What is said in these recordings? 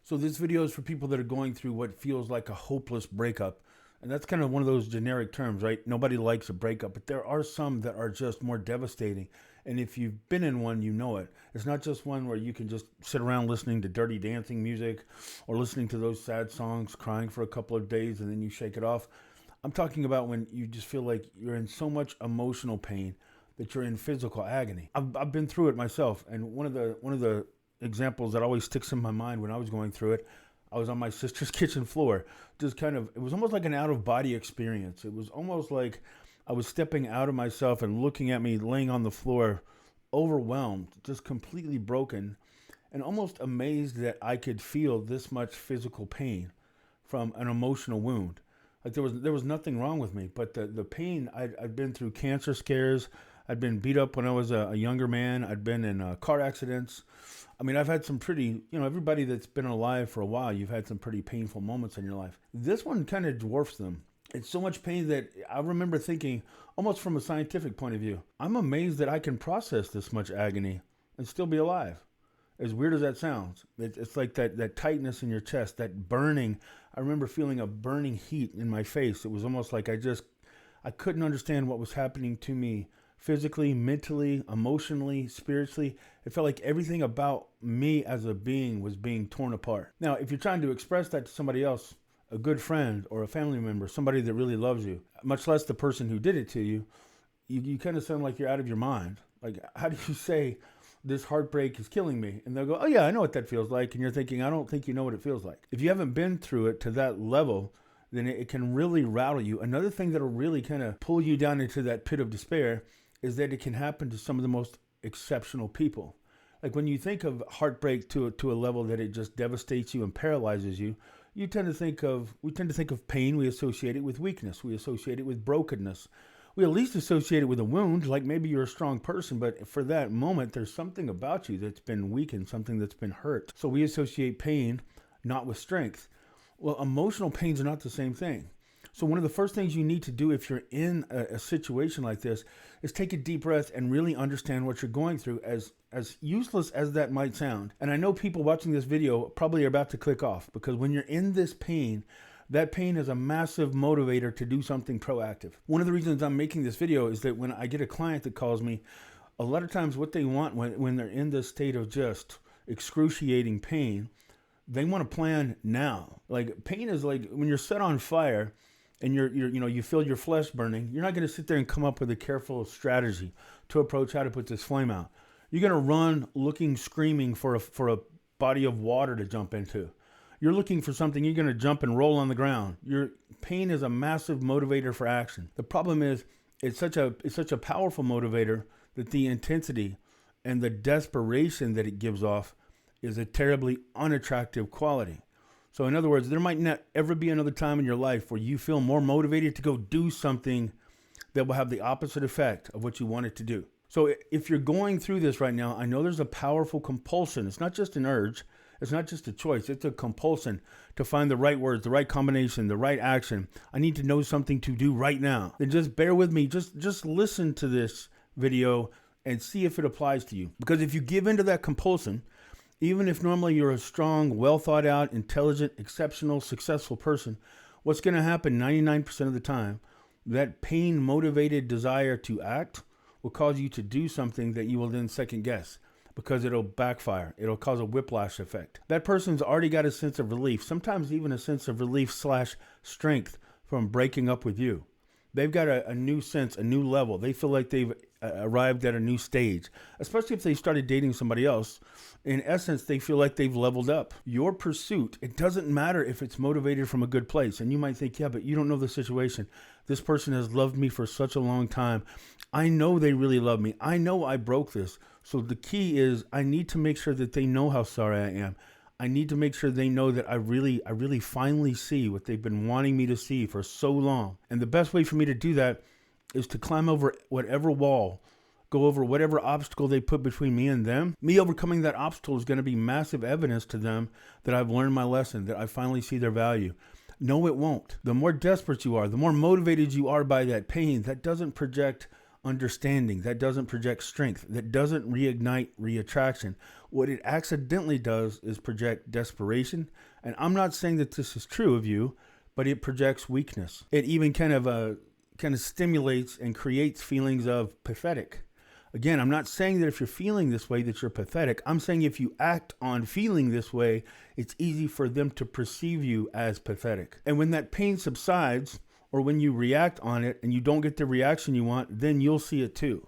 So this video is for people that are going through what feels like a hopeless breakup. And that's kind of one of those generic terms, right? Nobody likes a breakup, but there are some that are just more devastating. And if you've been in one, you know it. It's not just one where you can just sit around listening to dirty dancing music or listening to those sad songs, crying for a couple of days, and then you shake it off. I'm talking about when you just feel like you're in so much emotional pain that you're in physical agony. I've been through it myself. And one of the examples that always sticks in my mind when I was going through it, I was on my sister's kitchen floor, just kind of, it was almost like an out of body experience. It was almost like I was stepping out of myself and looking at me laying on the floor, overwhelmed, just completely broken, and almost amazed that I could feel this much physical pain from an emotional wound. Like there was nothing wrong with me, but the pain, I'd been through cancer scares. I'd been beat up when I was a younger man. I'd been in car accidents. I mean, I've had some pretty, everybody that's been alive for a while, you've had some pretty painful moments in your life. This one kind of dwarfs them. It's so much pain that I remember thinking, almost from a scientific point of view, I'm amazed that I can process this much agony and still be alive. As weird as that sounds, it's like that tightness in your chest, that burning. I remember feeling a burning heat in my face. It was almost like I couldn't understand what was happening to me physically, mentally, emotionally, spiritually. It felt like everything about me as a being was being torn apart. Now, if you're trying to express that to somebody else, a good friend or a family member, somebody that really loves you, much less the person who did it to you, you kind of sound like you're out of your mind. Like, how do you say, this heartbreak is killing me? And they'll go, oh yeah, I know what that feels like. And you're thinking, I don't think you know what it feels like. If you haven't been through it to that level, then it can really rattle you. Another thing that'll really kind of pull you down into that pit of despair is that it can happen to some of the most exceptional people. Like when you think of heartbreak to a level that it just devastates you and paralyzes you, we tend to think of pain. We associate it with weakness. We associate it with brokenness. We at least associate it with a wound, like maybe you're a strong person, but for that moment, there's something about you that's been weakened, something that's been hurt. So we associate pain not with strength. Well, emotional pains are not the same thing. So one of the first things you need to do if you're in a situation like this is take a deep breath and really understand what you're going through, as useless as that might sound. And I know people watching this video probably are about to click off, because when you're in this pain, that pain is a massive motivator to do something proactive. One of the reasons I'm making this video is that when I get a client that calls me, a lot of times what they want when they're in this state of just excruciating pain, they want to plan now. Like pain is like when you're set on fire and you feel your flesh burning, you're not going to sit there and come up with a careful strategy to approach how to put this flame out. You're going to run looking, screaming for a body of water to jump into. You're looking for something, you're going to jump and roll on the ground. Your pain is a massive motivator for action. The problem is it's such a powerful motivator that the intensity and the desperation that it gives off is a terribly unattractive quality. So in other words, there might not ever be another time in your life where you feel more motivated to go do something that will have the opposite effect of what you want it to do. So if you're going through this right now, I know there's a powerful compulsion. It's not just an urge. It's not just a choice. It's a compulsion to find the right words, the right combination, the right action. I need to know something to do right now. Then just bear with me. Just listen to this video and see if it applies to you. Because if you give into that compulsion, even if normally you're a strong, well thought out, intelligent, exceptional, successful person, what's going to happen 99% of the time, that pain motivated desire to act will cause you to do something that you will then second guess, because it'll backfire. It'll cause a whiplash effect. That person's already got a sense of relief, sometimes even a sense of relief / strength from breaking up with you. They've got a new sense, a new level. They feel like they've arrived at a new stage, especially if they started dating somebody else. In essence, they feel like they've leveled up. Your pursuit, it doesn't matter if it's motivated from a good place. And you might think, yeah, but you don't know the situation. This person has loved me for such a long time. I know they really love me. I know I broke this. So the key is I need to make sure that they know how sorry I am. I need to make sure they know that I really finally see what they've been wanting me to see for so long. And the best way for me to do that is to climb over whatever wall, go over whatever obstacle they put between me and them. Me overcoming that obstacle is going to be massive evidence to them that I've learned my lesson, that I finally see their value. No, it won't. The more desperate you are, the more motivated you are by that pain, that doesn't project understanding, that doesn't project strength, that doesn't reignite reattraction. What it accidentally does is project desperation. And I'm not saying that this is true of you, but it projects weakness. It even kind of stimulates and creates feelings of pathetic. Again, I'm not saying that if you're feeling this way that you're pathetic. I'm saying if you act on feeling this way, it's easy for them to perceive you as pathetic. And when that pain subsides, or when you react on it and you don't get the reaction you want, then you'll see it too.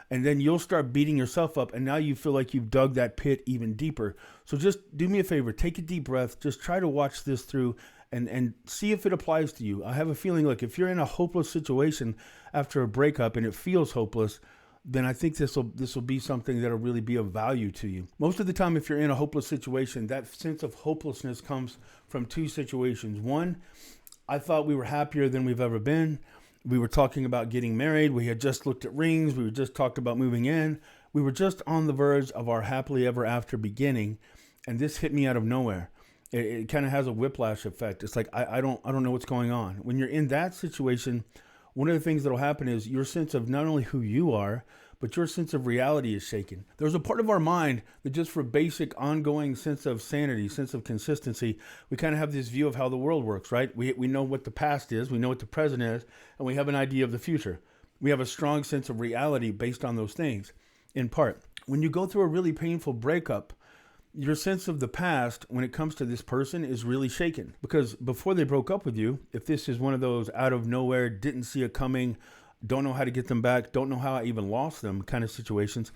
And then you'll start beating yourself up, and now you feel like you've dug that pit even deeper. So just do me a favor, take a deep breath, just try to watch this through and see if it applies to you. I have a feeling, look, if you're in a hopeless situation after a breakup and it feels hopeless, then I think this will be something that'll really be of value to you. Most of the time, if you're in a hopeless situation, that sense of hopelessness comes from two situations. One, I thought we were happier than we've ever been. We were talking about getting married. We had just looked at rings. We were just talked about moving in. We were just on the verge of our happily ever after beginning, and this hit me out of nowhere. It kind of has a whiplash effect. It's like I don't know what's going on. When you're in that situation, one of the things that will happen is your sense of not only who you are, but your sense of reality is shaken. There's a part of our mind that just for basic ongoing sense of sanity, sense of consistency, we kind of have this view of how the world works, right? We know what the past is, we know what the present is, and we have an idea of the future. We have a strong sense of reality based on those things, in part. When you go through a really painful breakup, your sense of the past when it comes to this person is really shaken. Because before they broke up with you, if this is one of those out of nowhere, didn't see it coming, don't know how to get them back, don't know how I even lost them kind of situations,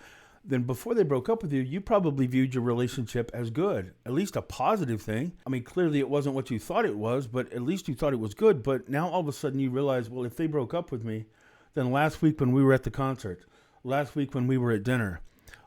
then before they broke up with you, you probably viewed your relationship as good, at least a positive thing. I mean, clearly it wasn't what you thought it was, but at least you thought it was good. But now all of a sudden you realize, well, if they broke up with me, then last week when we were at the concert, last week when we were at dinner,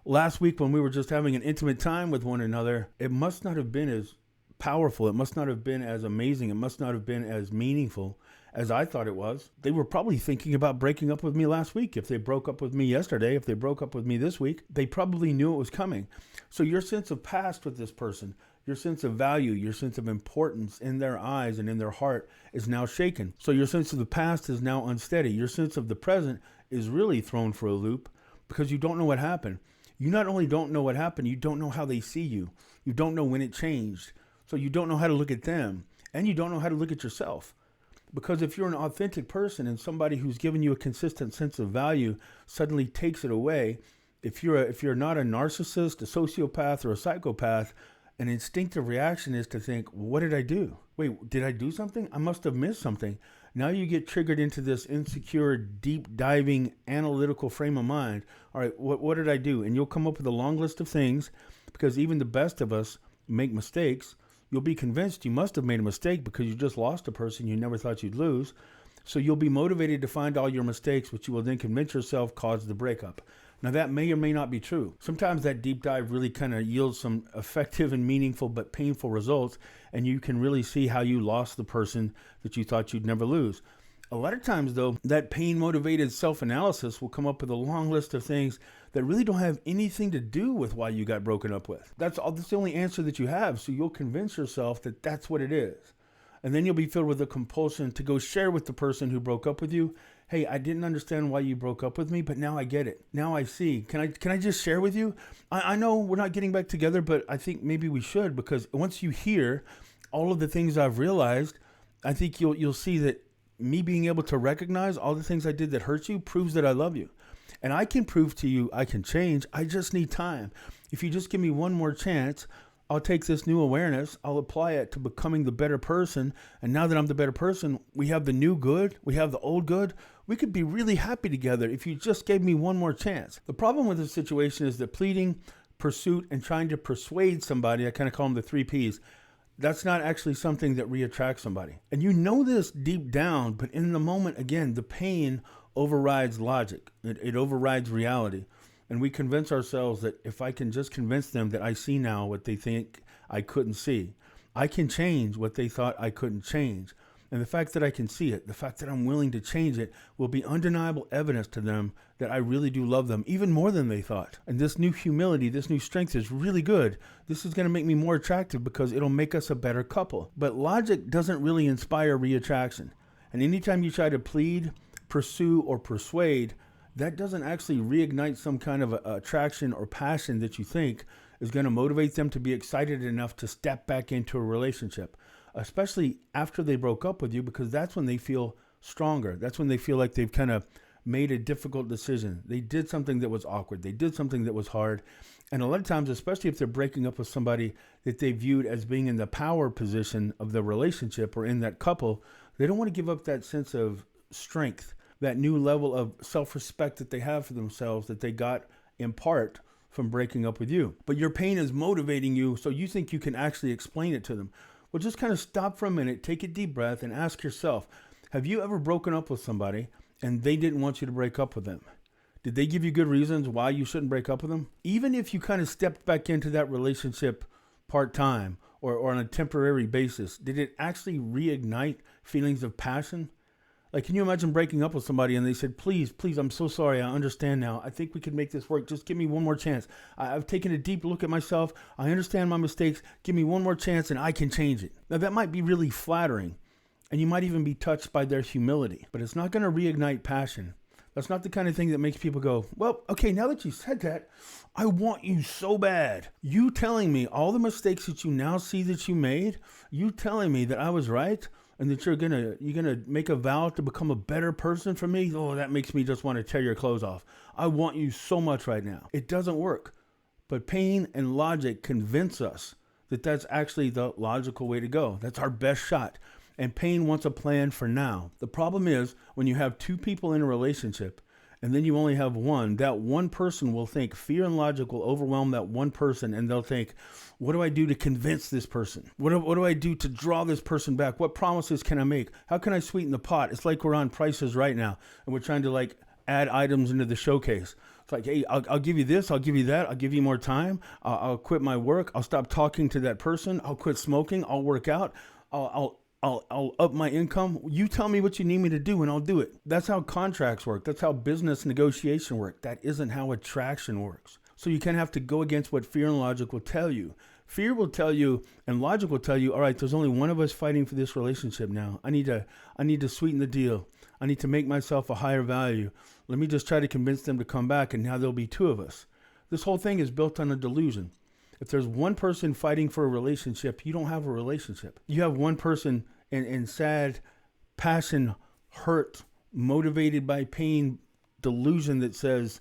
last week when we were just having an intimate time with one another, it must not have been as powerful. It must not have been as amazing. It must not have been as meaningful as I thought it was. They were probably thinking about breaking up with me last week. If they broke up with me yesterday, if they broke up with me this week, they probably knew it was coming. So your sense of past with this person, your sense of value, your sense of importance in their eyes and in their heart is now shaken. So your sense of the past is now unsteady. Your sense of the present is really thrown for a loop because you don't know what happened. You not only don't know what happened, you don't know how they see you. You don't know when it changed. So you don't know how to look at them, and you don't know how to look at yourself. Because if you're an authentic person and somebody who's given you a consistent sense of value suddenly takes it away, if you're not a narcissist, a sociopath, or a psychopath, an instinctive reaction is to think, what did I do? Wait, did I do something? I must have missed something. Now you get triggered into this insecure, deep diving, analytical frame of mind. All right, what did I do? And you'll come up with a long list of things, because even the best of us make mistakes. You'll be convinced you must have made a mistake because you just lost a person you never thought you'd lose. So you'll be motivated to find all your mistakes, which you will then convince yourself caused the breakup. Now that may or may not be true. Sometimes that deep dive really kind of yields some effective and meaningful but painful results, and you can really see how you lost the person that you thought you'd never lose. A lot of times, though, that pain-motivated self-analysis will come up with a long list of things that really don't have anything to do with why you got broken up with. That's the only answer that you have, so you'll convince yourself that that's what it is. And then you'll be filled with a compulsion to go share with the person who broke up with you, hey, I didn't understand why you broke up with me, but now I get it. Now I see. Can I just share with you? I know we're not getting back together, but I think maybe we should, because once you hear all of the things I've realized, I think you'll see that me being able to recognize all the things I did that hurt you proves that I love you. And I can prove to you I can change. I just need time. If you just give me one more chance, I'll take this new awareness, I'll apply it to becoming the better person. And now that I'm the better person, we have the new good, we have the old good. We could be really happy together if you just gave me one more chance. The problem with this situation is that pleading, pursuit, and trying to persuade somebody, I kind of call them the 3 Ps, that's not actually something that reattracts somebody. And you know this deep down, but in the moment, again, the pain overrides logic. It overrides reality. And we convince ourselves that if I can just convince them that I see now what they think I couldn't see, I can change what they thought I couldn't change. And the fact that I can see it, the fact that I'm willing to change it, will be undeniable evidence to them that I really do love them, even more than they thought. And this new humility, this new strength is really good. This is going to make me more attractive because it'll make us a better couple. But logic doesn't really inspire reattraction. And anytime you try to plead, pursue, or persuade, that doesn't actually reignite some kind of attraction or passion that you think is going to motivate them to be excited enough to step back into a relationship, especially after they broke up with you, because that's when they feel stronger. That's when they feel like they've kind of made a difficult decision. They did something that was awkward. They did something that was hard. And a lot of times, especially if they're breaking up with somebody that they viewed as being in the power position of the relationship or in that couple, they don't want to give up that sense of strength, that new level of self-respect that they have for themselves that they got in part from breaking up with you. But your pain is motivating you, so you think you can actually explain it to them. Well, just kind of stop for a minute, take a deep breath, and ask yourself, have you ever broken up with somebody and they didn't want you to break up with them? Did they give you good reasons why you shouldn't break up with them? Even if you kind of stepped back into that relationship part-time or on a temporary basis, did it actually reignite feelings of passion? Like, can you imagine breaking up with somebody and they said, please, I'm so sorry. I understand now. I think we could make this work. Just give me one more chance. I've taken a deep look at myself. I understand my mistakes. Give me one more chance and I can change it. Now, that might be really flattering, and you might even be touched by their humility, but it's not going to reignite passion. That's not the kind of thing that makes people go, well, okay, now that you said that, I want you so bad. You telling me all the mistakes that you now see that you made, you telling me that I was right, and that you're gonna make a vow to become a better person for me, oh, that makes me just want to tear your clothes off. I want you so much right now. It doesn't work. But pain and logic convince us that that's actually the logical way to go. That's our best shot. And pain wants a plan for now. The problem is when you have two people in a relationship and then you only have one, that one person will think fear and logic will overwhelm that one person, and they'll think, what do I do to convince this person? What do I do to draw this person back? What promises can I make? How can I sweeten the pot? It's like we're on Prices Right now and we're trying to like add items into the showcase. It's like, hey, I'll give you this, I'll give you that, I'll give you more time, I'll quit my work, I'll stop talking to that person, I'll quit smoking, I'll work out, I'll up my income. You tell me what you need me to do and I'll do it. That's how contracts work. That's how business negotiation works. That isn't how attraction works. So you kind of have to go against what fear and logic will tell you. Fear will tell you and logic will tell you, all right, there's only one of us fighting for this relationship now. I need to sweeten the deal. I need to make myself a higher value. Let me just try to convince them to come back, and now there'll be two of us. This whole thing is built on a delusion. If there's one person fighting for a relationship, you don't have a relationship. You have one person in sad, passion, hurt, motivated by pain, delusion that says,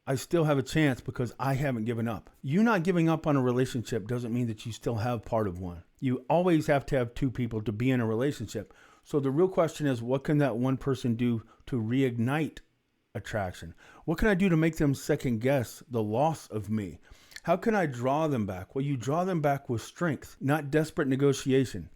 I still have a chance because I haven't given up. You not giving up on a relationship doesn't mean that you still have part of one. You always have to have two people to be in a relationship. So the real question is, what can that one person do to reignite attraction? What can I do to make them second guess the loss of me? How can I draw them back? Well, you draw them back with strength, not desperate negotiation,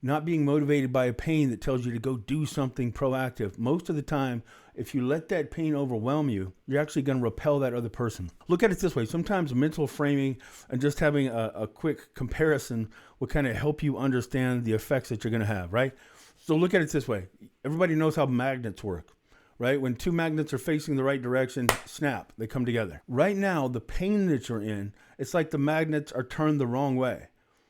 not being motivated by a pain that tells you to go do something proactive. Most of the time, if you let that pain overwhelm you, you're actually going to repel that other person. Look at it this way. Sometimes mental framing and just having a quick comparison will kind of help you understand the effects that you're going to have, right? So look at it this way. Everybody knows how magnets work, right? When two magnets are facing the right direction, snap, they come together. Right now, the pain that you're in, it's like the magnets are turned the wrong way.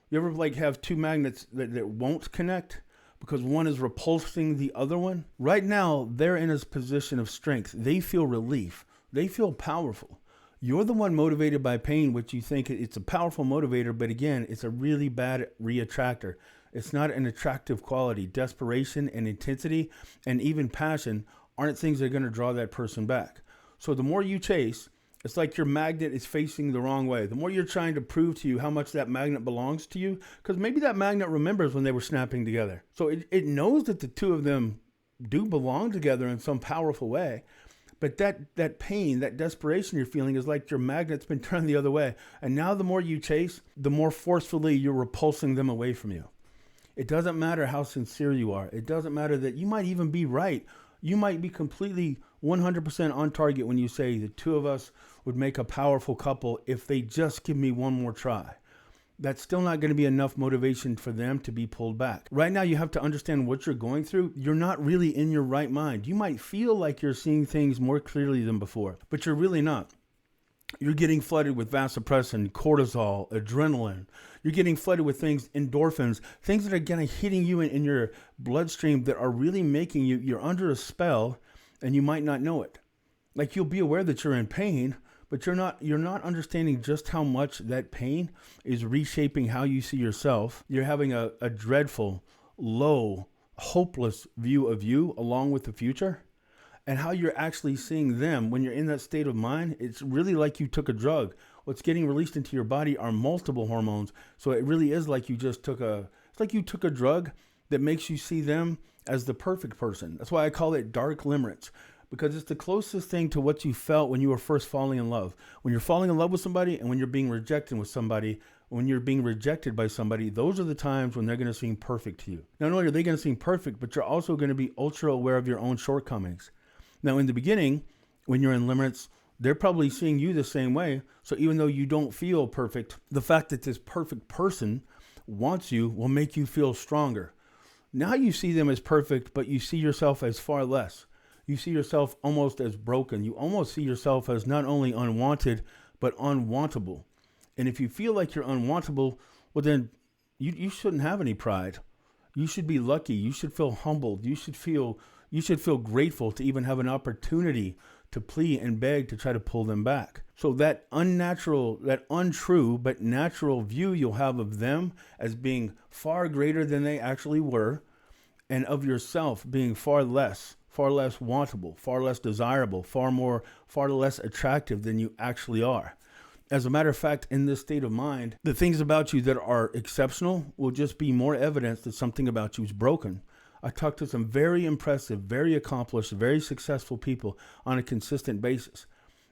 You ever like have two magnets that won't connect because one is repulsing the other one? Right now, they're in a position of strength. They feel relief. They feel powerful. You're the one motivated by pain, which you think it's a powerful motivator, but again, it's a really bad reattractor. It's not an attractive quality. Desperation and intensity and even passion aren't things that are going to draw that person back. So the more you chase, it's like your magnet is facing the wrong way. The more you're trying to prove to you how much that magnet belongs to you, because maybe that magnet remembers when they were snapping together. So it knows that the two of them do belong together in some powerful way. But that pain, that desperation you're feeling is like your magnet's been turned the other way. And now the more you chase, the more forcefully you're repulsing them away from you. It doesn't matter how sincere you are. It doesn't matter that you might even be right. You might be completely 100% on target when you say the two of us would make a powerful couple if they just give me one more try. That's still not going to be enough motivation for them to be pulled back. Right now, you have to understand what you're going through. You're not really in your right mind. You might feel like you're seeing things more clearly than before, but you're really not. You're getting flooded with vasopressin, cortisol, adrenaline. You're getting flooded with things, endorphins, things that are kind of hitting you in your bloodstream that are really making you're under a spell, and you might not know it. Like, you'll be aware that you're in pain, but you're not understanding just how much that pain is reshaping how you see yourself. You're having a dreadful, low, hopeless view of you along with the future, and how you're actually seeing them when you're in that state of mind. It's really like you took a drug. What's getting released into your body are multiple hormones. So it really is like it's like you took a drug that makes you see them as the perfect person. That's why I call it dark limerence, because it's the closest thing to what you felt when you were first falling in love. When you're falling in love with somebody, and when you're being rejected with somebody, when you're being rejected by somebody, those are the times when they're going to seem perfect to you. Not only are they going to seem perfect, but you're also going to be ultra aware of your own shortcomings. Now, in the beginning, when you're in limerence, they're probably seeing you the same way. So even though you don't feel perfect, the fact that this perfect person wants you will make you feel stronger. Now you see them as perfect, but you see yourself as far less. You see yourself almost as broken. You almost see yourself as not only unwanted, but unwantable. And if you feel like you're unwantable, well, then you shouldn't have any pride. You should be lucky. You should feel humbled. You should feel grateful to even have an opportunity to plead and beg to try to pull them back. So that unnatural, that untrue but natural view you'll have of them as being far greater than they actually were, and of yourself being far less wantable, far less desirable, far less attractive than you actually are. As a matter of fact, in this state of mind, the things about you that are exceptional will just be more evidence that something about you is broken. I talk to some very impressive, very accomplished, very successful people on a consistent basis.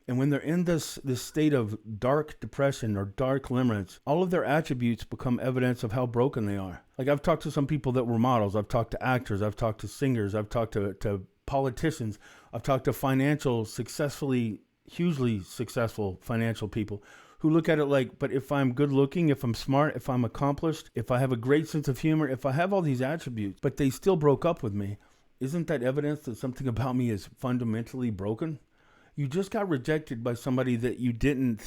And when they're in this state of dark depression or dark limerence, all of their attributes become evidence of how broken they are. Like, I've talked to some people that were models. I've talked to actors. I've talked to singers. I've talked to politicians. I've talked to hugely successful financial people who look at it like, but if I'm good looking, if I'm smart, if I'm accomplished, if I have a great sense of humor, if I have all these attributes, but they still broke up with me, isn't that evidence that something about me is fundamentally broken? You just got rejected by somebody that you didn't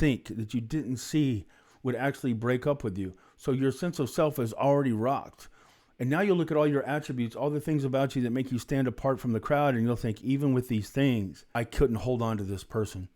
see would actually break up with you. So your sense of self is already rocked. And now you'll look at all your attributes, all the things about you that make you stand apart from the crowd, and you'll think, even with these things, I couldn't hold on to this person.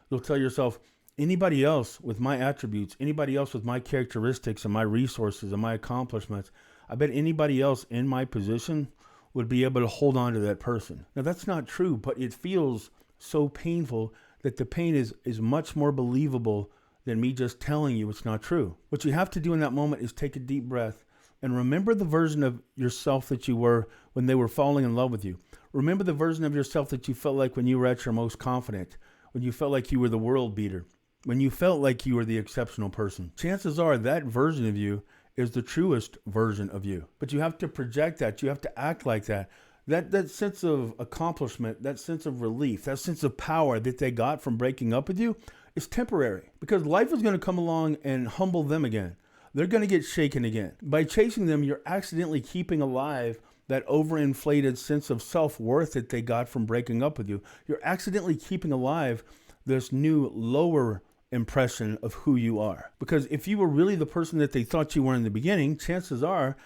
You'll tell yourself, anybody else with my attributes, anybody else with my characteristics and my resources and my accomplishments, I bet anybody else in my position would be able to hold on to that person. Now, that's not true, but it feels so painful that the pain is much more believable than me just telling you it's not true. What you have to do in that moment is take a deep breath and remember the version of yourself that you were when they were falling in love with you. Remember the version of yourself that you felt like when you were at your most confident, when you felt like you were the world beater, when you felt like you were the exceptional person. Chances are that version of you is the truest version of you. But you have to project that. You have to act like that. That sense of accomplishment, that sense of relief, that sense of power that they got from breaking up with you is temporary, because life is going to come along and humble them again. They're going to get shaken again. By chasing them, you're accidentally keeping alive that overinflated sense of self-worth that they got from breaking up with you. You're accidentally keeping alive this new lower impression of who you are. Because if you were really the person that they thought you were in the beginning, chances are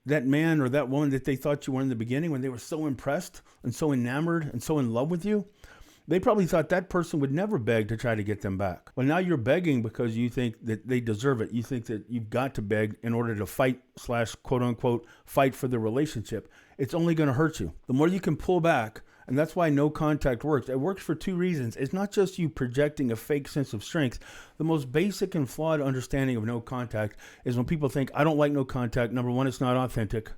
that man or that woman that they thought you were in the beginning, when they were so impressed and so enamored and so in love with you, they probably thought that person would never beg to try to get them back. Well, now you're begging because you think that they deserve it. You think that you've got to beg in order to fight / quote unquote fight for the relationship. It's only going to hurt you. The more you can pull back, and that's why no contact works. It works for two reasons. It's not just you projecting a fake sense of strength. The most basic and flawed understanding of no contact is when people think, I don't like no contact. Number one, it's not authentic.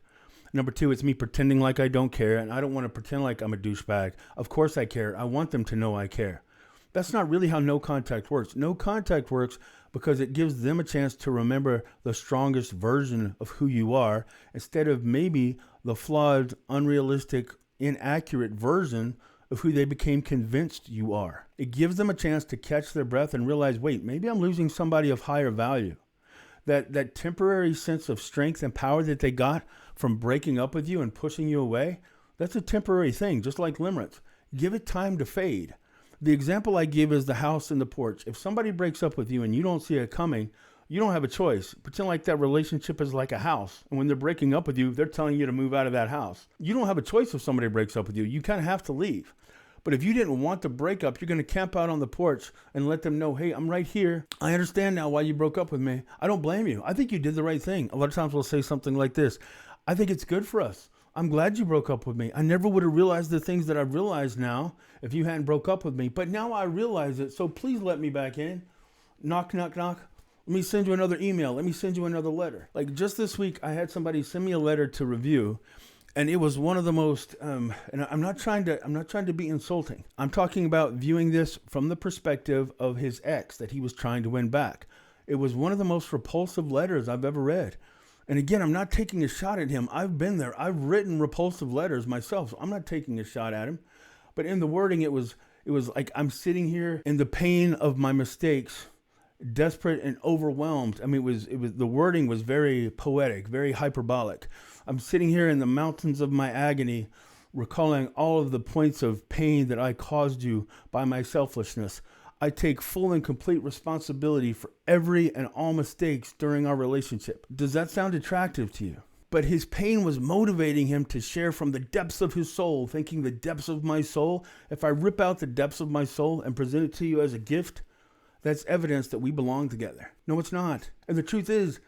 Number two, it's me pretending like I don't care, and I don't want to pretend like I'm a douchebag. Of course I care. I want them to know I care. That's not really how no contact works. No contact works because it gives them a chance to remember the strongest version of who you are instead of maybe the flawed, unrealistic, inaccurate version of who they became convinced you are. It gives them a chance to catch their breath and realize, wait, maybe I'm losing somebody of higher value. That temporary sense of strength and power that they got from breaking up with you and pushing you away, that's a temporary thing, just like limerence. Give it time to fade. The example I give is the house and the porch. If somebody breaks up with you and you don't see it coming, you don't have a choice. Pretend like that relationship is like a house. And when they're breaking up with you, they're telling you to move out of that house. You don't have a choice if somebody breaks up with you. You kind of have to leave. But if you didn't want to break up, you're going to camp out on the porch and let them know, hey, I'm right here. I understand now why you broke up with me. I don't blame you. I think you did the right thing. A lot of times we'll say something like this. I think it's good for us. I'm glad you broke up with me. I never would have realized the things that I've realized now if you hadn't broke up with me. But now I realize it. So please let me back in. Knock, knock, knock. Let me send you another email. Let me send you another letter. Like just this week, I had somebody send me a letter to review. And it was one of the most, and I'm not trying to be insulting. I'm talking about viewing this from the perspective of his ex that he was trying to win back. It was one of the most repulsive letters I've ever read. And again, I'm not taking a shot at him. I've been there. I've written repulsive letters myself. So I'm not taking a shot at him. But in the wording, it was like I'm sitting here in the pain of my mistakes, desperate and overwhelmed. I mean, it was the wording was very poetic, very hyperbolic. I'm sitting here in the mountains of my agony, recalling all of the points of pain that I caused you by my selfishness. I take full and complete responsibility for every and all mistakes during our relationship. Does that sound attractive to you? But his pain was motivating him to share from the depths of his soul, thinking the depths of my soul. If I rip out the depths of my soul and present it to you as a gift, that's evidence that we belong together. No, it's not. And the truth is,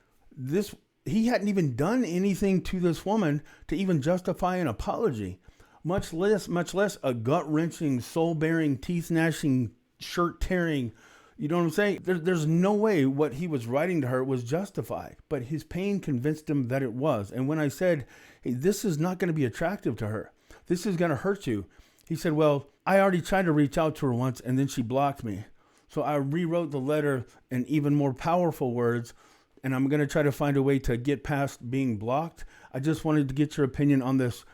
he hadn't even done anything to this woman to even justify an apology, much less a gut-wrenching, soul-bearing, teeth-gnashing, shirt-tearing. You know what I'm saying? There's no way what he was writing to her was justified, but his pain convinced him that it was. And when I said, hey, this is not going to be attractive to her, this is going to hurt you, he said, well, I already tried to reach out to her once and then she blocked me. So I rewrote the letter in even more powerful words, and I'm going to try to find a way to get past being blocked. I just wanted to get your opinion on this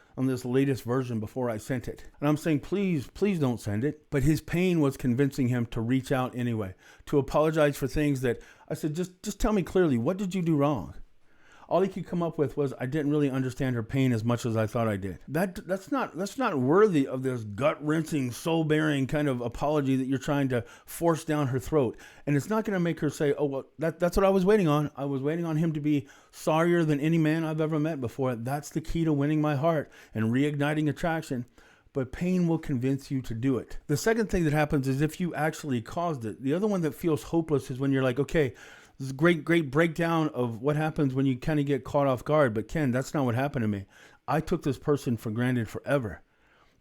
latest version before I sent it. And I'm saying, please don't send it. But his pain was convincing him to reach out anyway, to apologize for things that I said, just tell me clearly, what did you do wrong? All he could come up with was, I didn't really understand her pain as much as I thought I did. That's not worthy of this gut-wrenching, soul-bearing kind of apology that you're trying to force down her throat. And it's not going to make her say, oh, well, that's what I was waiting on. I was waiting on him to be sorrier than any man I've ever met before. That's the key to winning my heart and reigniting attraction. But pain will convince you to do it. The second thing that happens is if you actually caused it. The other one that feels hopeless is when you're like, okay, this is a great breakdown of what happens when you kind of get caught off guard. But Ken, that's not what happened to me. I took this person for granted forever.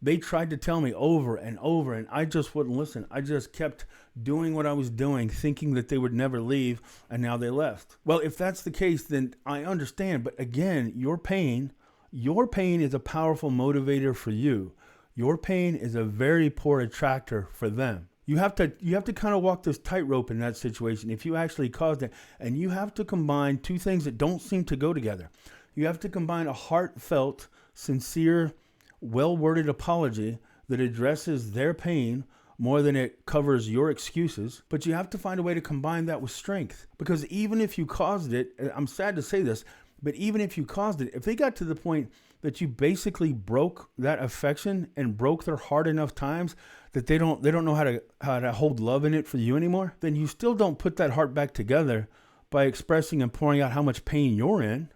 They tried to tell me over and over, and I just wouldn't listen. I just kept doing what I was doing, thinking that they would never leave, and now they left. Well, if that's the case, then I understand. But again, your pain is a powerful motivator for you. Your pain is a very poor attractor for them. You have to kind of walk this tightrope in that situation if you actually caused it. And you have to combine two things that don't seem to go together. You have to combine a heartfelt, sincere, well-worded apology that addresses their pain more than it covers your excuses. But you have to find a way to combine that with strength. Because even if you caused it, I'm sad to say this, but even if you caused it, if they got to the point that you basically broke that affection and broke their heart enough times that they don't know how to hold love in it for you anymore, then you still don't put that heart back together by expressing and pouring out how much pain you're in.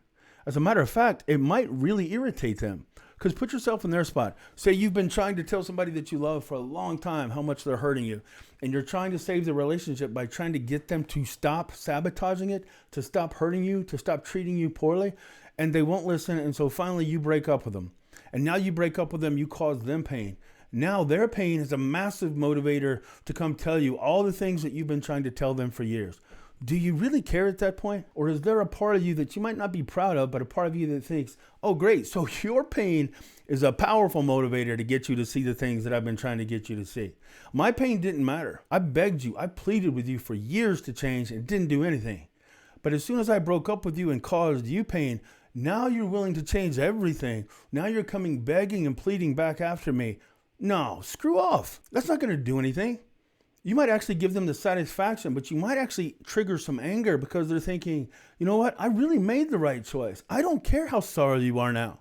As a matter of fact, it might really irritate them. Because put yourself in their spot. Say you've been trying to tell somebody that you love for a long time how much they're hurting you. And you're trying to save the relationship by trying to get them to stop sabotaging it, to stop hurting you, to stop treating you poorly. And they won't listen. And so finally you break up with them. And now you break up with them, you cause them pain. Now their pain is a massive motivator to come tell you all the things that you've been trying to tell them for years. Do you really care at that point? Or is there a part of you that you might not be proud of, but a part of you that thinks, oh, great, so your pain is a powerful motivator to get you to see the things that I've been trying to get you to see. My pain didn't matter. I begged you. I pleaded with you for years to change and didn't do anything. But as soon as I broke up with you and caused you pain, now you're willing to change everything. Now you're coming begging and pleading back after me. No, screw off. That's not going to do anything. You might actually give them the satisfaction, but you might actually trigger some anger because they're thinking, you know what? I really made the right choice. I don't care how sorry you are now.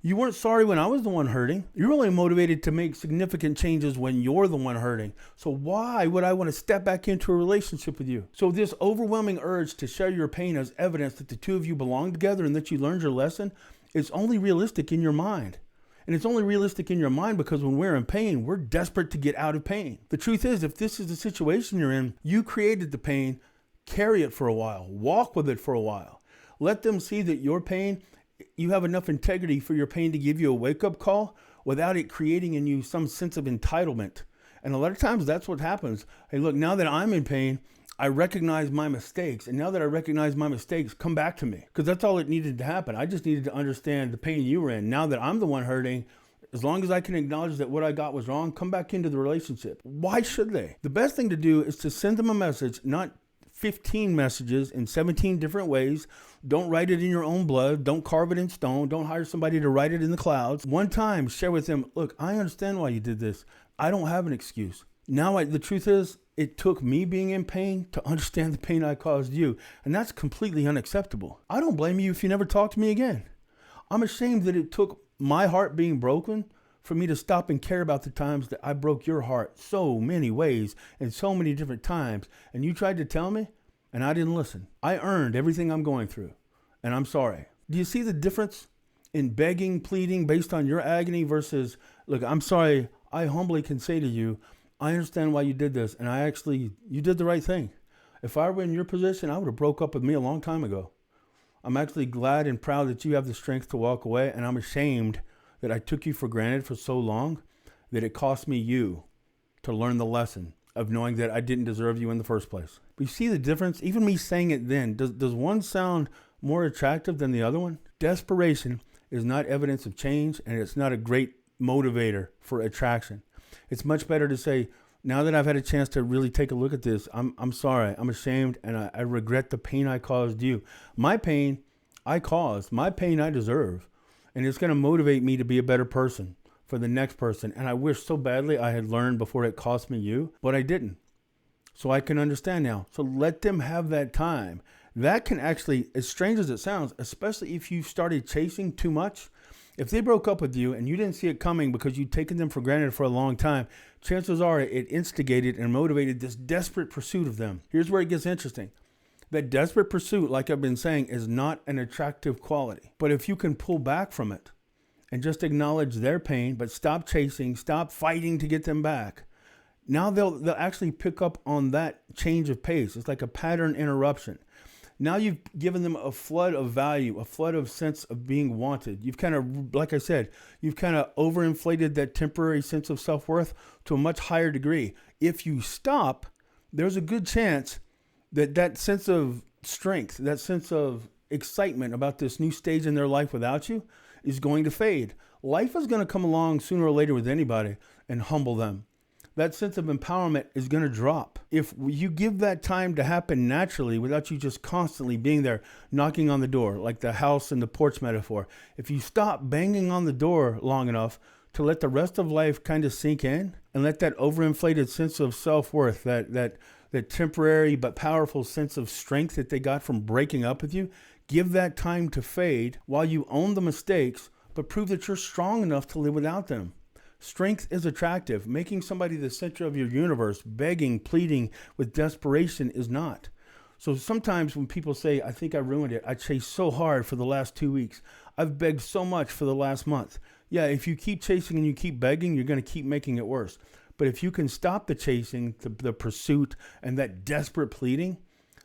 You weren't sorry when I was the one hurting. You're only motivated to make significant changes when you're the one hurting. So why would I want to step back into a relationship with you? So this overwhelming urge to share your pain as evidence that the two of you belong together and that you learned your lesson is only realistic in your mind. And it's only realistic in your mind because when we're in pain, we're desperate to get out of pain. The truth is, if this is the situation you're in, you created the pain, carry it for a while, walk with it for a while. Let them see that your pain, you have enough integrity for your pain to give you a wake-up call without it creating in you some sense of entitlement. And a lot of times that's what happens. Hey, look, now that I'm in pain, I recognize my mistakes. And now that I recognize my mistakes, come back to me. Because that's all it needed to happen. I just needed to understand the pain you were in. Now that I'm the one hurting, as long as I can acknowledge that what I got was wrong, come back into the relationship. Why should they? The best thing to do is to send them a message, not 15 messages in 17 different ways. Don't write it in your own blood. Don't carve it in stone. Don't hire somebody to write it in the clouds. One time, share with them, look, I understand why you did this. I don't have an excuse. Now, the truth is, it took me being in pain to understand the pain I caused you. And that's completely unacceptable. I don't blame you if you never talk to me again. I'm ashamed that it took my heart being broken for me to stop and care about the times that I broke your heart so many ways and so many different times. And you tried to tell me, and I didn't listen. I earned everything I'm going through, and I'm sorry. Do you see the difference in begging, pleading based on your agony versus, look, I'm sorry, I humbly can say to you, I understand why you did this, and you did the right thing. If I were in your position, I would have broke up with me a long time ago. I'm actually glad and proud that you have the strength to walk away, and I'm ashamed that I took you for granted for so long that it cost me you to learn the lesson of knowing that I didn't deserve you in the first place. But you see the difference? Even me saying it then, does one sound more attractive than the other one? Desperation is not evidence of change, and it's not a great motivator for attraction. It's much better to say, now that I've had a chance to really take a look at this, I'm sorry, I'm ashamed, and I regret the pain I caused you. My pain I caused, my pain I deserve, and it's going to motivate me to be a better person for the next person. And I wish so badly I had learned before it cost me you, but I didn't. So I can understand now. So let them have that time. That can actually, as strange as it sounds, especially if you started chasing too much, if they broke up with you and you didn't see it coming because you'd taken them for granted for a long time, chances are it instigated and motivated this desperate pursuit of them. Here's where it gets interesting. That desperate pursuit, like I've been saying, is not an attractive quality. But if you can pull back from it and just acknowledge their pain, but stop chasing, stop fighting to get them back, now they'll actually pick up on that change of pace. It's like a pattern interruption. Now you've given them a flood of value, a flood of sense of being wanted. You've kind of, like I said, you've kind of overinflated that temporary sense of self-worth to a much higher degree. If you stop, there's a good chance that sense of strength, that sense of excitement about this new stage in their life without you is going to fade. Life is going to come along sooner or later with anybody and humble them. That sense of empowerment is going to drop. If you give that time to happen naturally without you just constantly being there knocking on the door, like the house and the porch metaphor, if you stop banging on the door long enough to let the rest of life kind of sink in and let that overinflated sense of self-worth, that temporary but powerful sense of strength that they got from breaking up with you, give that time to fade while you own the mistakes, but prove that you're strong enough to live without them. Strength is attractive. Making somebody the center of your universe, begging, pleading with desperation is not. So sometimes when people say, I think I ruined it, I chased so hard for the last 2 weeks. I've begged so much for the last month. Yeah, if you keep chasing and you keep begging, you're going to keep making it worse. But if you can stop the chasing, the pursuit, and that desperate pleading,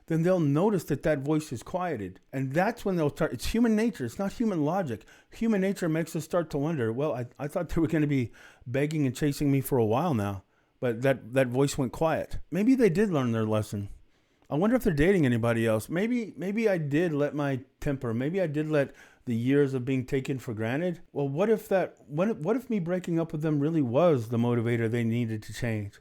then they'll notice that voice is quieted. And that's when they'll start. It's human nature. It's not human logic. Human nature makes us start to wonder, well, I thought they were going to be begging and chasing me for a while now, but that voice went quiet. Maybe they did learn their lesson. I wonder if they're dating anybody else. Maybe I did let my temper, maybe I did let the years of being taken for granted. Well, what if me breaking up with them really was the motivator they needed to change?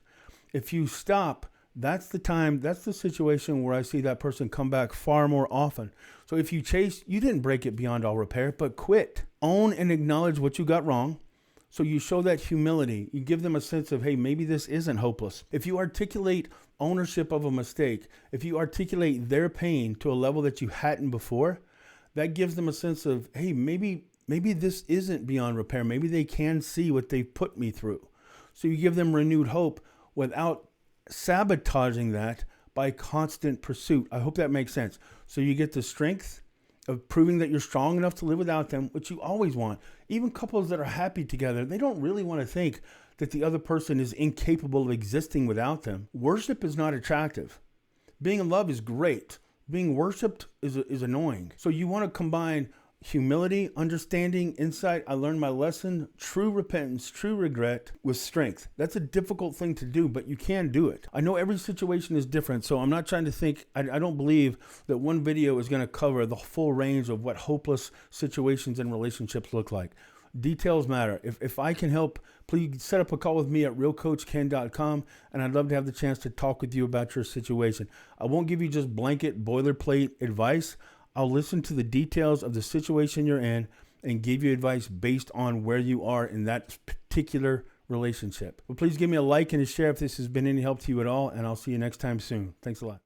If you stop, that's the situation where I see that person come back far more often. So if you chase, you didn't break it beyond all repair, but quit. Own and acknowledge what you got wrong. So you show that humility. You give them a sense of, hey, maybe this isn't hopeless. If you articulate ownership of a mistake, if you articulate their pain to a level that you hadn't before, that gives them a sense of, hey, maybe this isn't beyond repair. Maybe they can see what they've put me through. So you give them renewed hope without sabotaging that by constant pursuit. I hope that makes sense. So you get the strength of proving that you're strong enough to live without them, which you always want. Even couples that are happy together, they don't really want to think that the other person is incapable of existing without them. Worship is not attractive. Being in love is great. Being worshipped is annoying. So you want to combine humility, understanding, insight, I learned my lesson, true repentance, true regret with strength. That's a difficult thing to do, but you can do it. I know every situation is different, so I'm not trying to think, I don't believe that one video is going to cover the full range of what hopeless situations and relationships look like. Details matter. If I can help, please set up a call with me at realcoachken.com, and I'd love to have the chance to talk with you about your situation. I won't give you just blanket boilerplate advice. I'll listen to the details of the situation you're in and give you advice based on where you are in that particular relationship. But please give me a like and a share if this has been any help to you at all, and I'll see you next time soon. Thanks a lot.